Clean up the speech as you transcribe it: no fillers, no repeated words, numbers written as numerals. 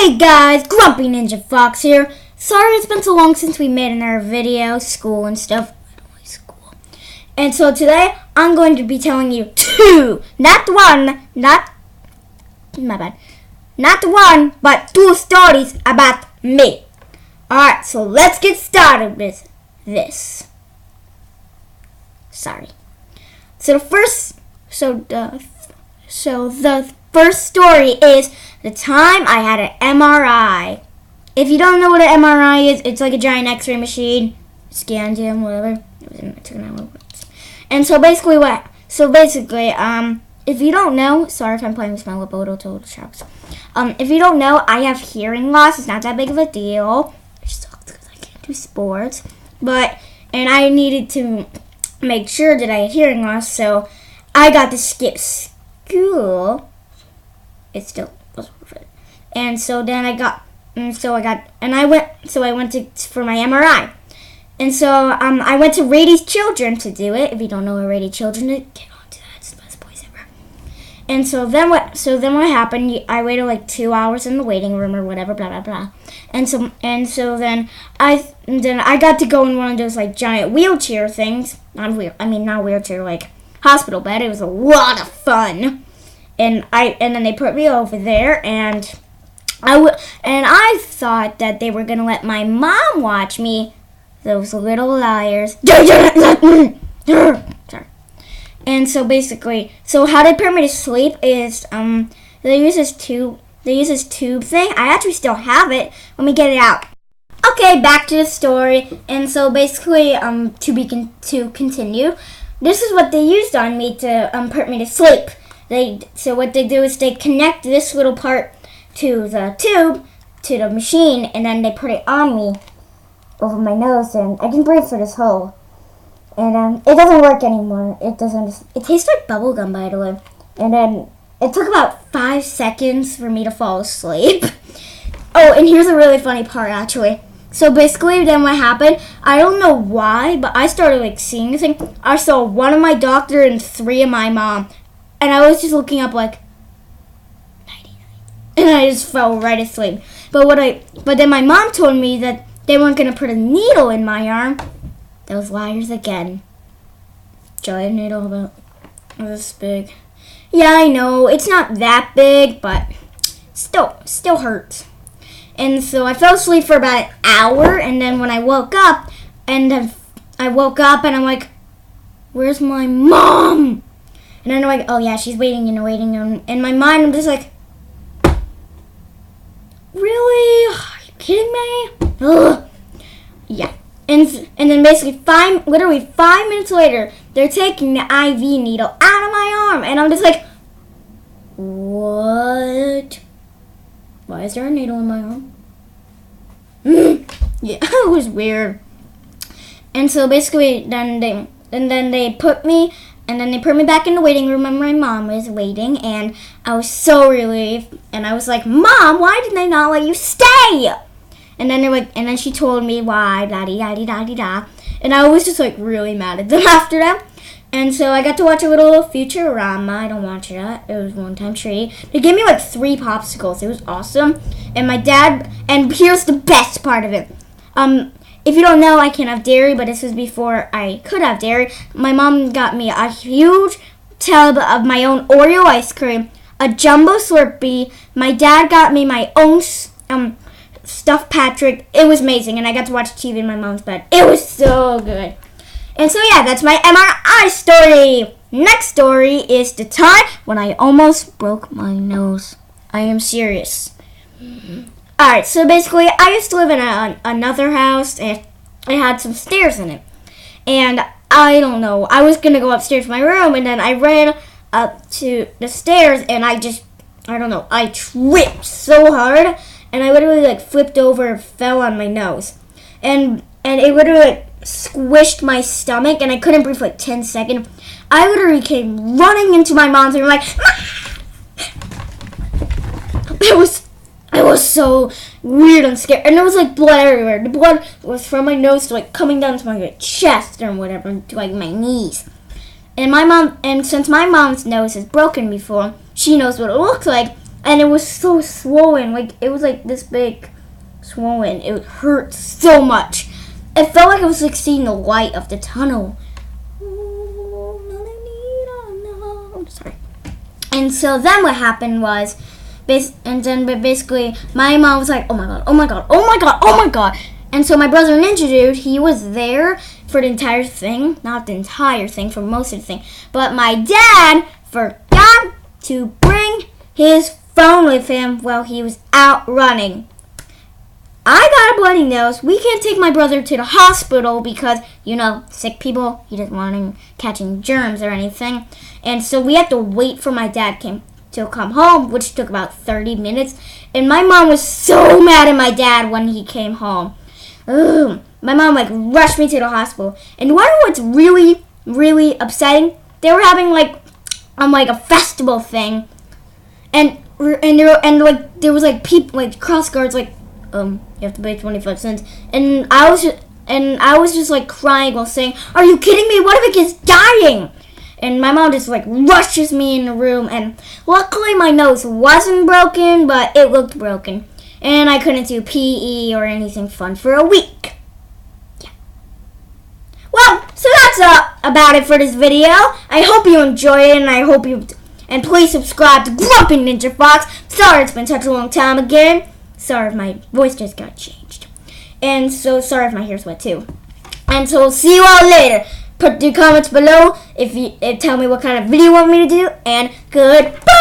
Hey guys, GrumpyNinjaFox here. Sorry it's been so long since we made another video, school and stuff. School. And so today I'm going to be telling you not one, but two stories about me. Alright, so let's get started with this. Sorry. So the first story is the time I had an MRI. If you don't know what an MRI is, it's like a giant X-ray machine. Scanned him, whatever. And so basically, if you don't know, sorry if I'm playing with my Liboto total shops. If you don't know, I have hearing loss. It's not that big of a deal. It sucks because I can't do sports. And I needed to make sure that I had hearing loss, so I got to skip school. It still was worth it. And so then I went for my MRI. And so I went to Rady's Children to do it. If you don't know what Rady Children is, get on to that. It's the best place ever. And so then what happened? I waited like 2 hours in the waiting room or whatever, blah blah blah. And so then I got to go in one of those like giant wheelchair things. Not wheelchair, like hospital bed. It was a lot of fun. And then they put me over there, and I thought that they were gonna let my mom watch me. Those little liars. Sorry. And so basically, how they put me to sleep is they use this tube thing. I actually still have it. Let me get it out. Okay, back to the story. And so basically, to continue, this is what they used on me to put me to sleep. So what they do is they connect this little part to the tube, to the machine, and then they put it on me over my nose, and I can breathe through this hole. And it doesn't work anymore. It doesn't. It tastes like bubble gum, by the way. And then it took about 5 seconds for me to fall asleep. Oh, and here's a really funny part, actually. So basically, then what happened? I don't know why, but I started like seeing this thing. I saw one of my doctor and 3 of my mom. And I was just looking up like, nighty-night. And I just fell right asleep. But then my mom told me that they weren't going to put a needle in my arm. Those liars again. Giant needle about this big. Yeah, I know. It's not that big, but still hurts. And so I fell asleep for about an hour. And then when I woke up, and I'm like, where's my mom? And I'm like, oh yeah, she's waiting in the waiting room. In my mind, I'm just like, really? Are you kidding me? Ugh. Yeah. And then basically, literally 5 minutes later, they're taking the IV needle out of my arm. And I'm just like, what? Why is there a needle in my arm? Yeah, it was weird. And so basically, then they put me back in the waiting room, and my mom was waiting, and I was so relieved. And I was like, Mom, why did they not let you stay? And then she told me why, blah-de-da-de-da-de-da. And I was just like really mad at them after that. And so I got to watch a little Futurama. I don't watch that. It was one time treat. They gave me like 3 popsicles. It was awesome. And and here's the best part of it. If you don't know, I can't have dairy, but this was before I could have dairy. My mom got me a huge tub of my own Oreo ice cream, a jumbo Slurpee. My dad got me my own stuffed Patrick. It was amazing, and I got to watch TV in my mom's bed. It was so good. And so yeah, that's my MRI story. Next story is the time when I almost broke my nose. I am serious. Alright, so basically, I used to live in another house, and it had some stairs in it. And I don't know, I was going to go upstairs to my room, and then I ran up to the stairs, and I tripped so hard, and I literally like flipped over and fell on my nose. And it literally like squished my stomach, and I couldn't breathe for like 10 seconds. I literally came running into my mom's room like, It was so weird and scary. And there was like blood everywhere. The blood was from my nose to like coming down to my chest or whatever, to like my knees. And since my mom's nose is broken before, she knows what it looks like. and it was so swollen. Like, it was like this big, swollen. It hurt so much. It felt like I was like seeing the light of the tunnel. Sorry. And so then what happened was, basically my mom was like, oh my god, oh my god, oh my god, oh my god. And so my brother Ninja Dude, he was there for the entire thing. Not the entire thing, for most of the thing. But my dad forgot to bring his phone with him while he was out running. I got a bloody nose. We can't take my brother to the hospital because, sick people, he doesn't want him catching germs or anything. And so we have to wait for my dad to come home, which took about 30 minutes. And my mom was so mad at my dad when he came home. Ugh. My mom rushed me to the hospital. And you want to know what's really, really upsetting? They were having a festival thing. And there was people cross guards you have to pay 25 cents. And I was just crying while saying, "Are you kidding me? What if it gets dying?" And my mom just rushes me in the room, and luckily my nose wasn't broken, but it looked broken. And I couldn't do PE or anything fun for a week. Yeah. Well, so that's about it for this video. I hope you enjoy it, and please subscribe to GrumpyNinjaFox. Sorry it's been such a long time again. Sorry if my voice just got changed. And so sorry if my hair's wet too. And so see you all later. Put your comments below if tell me what kind of video you want me to do. And goodbye.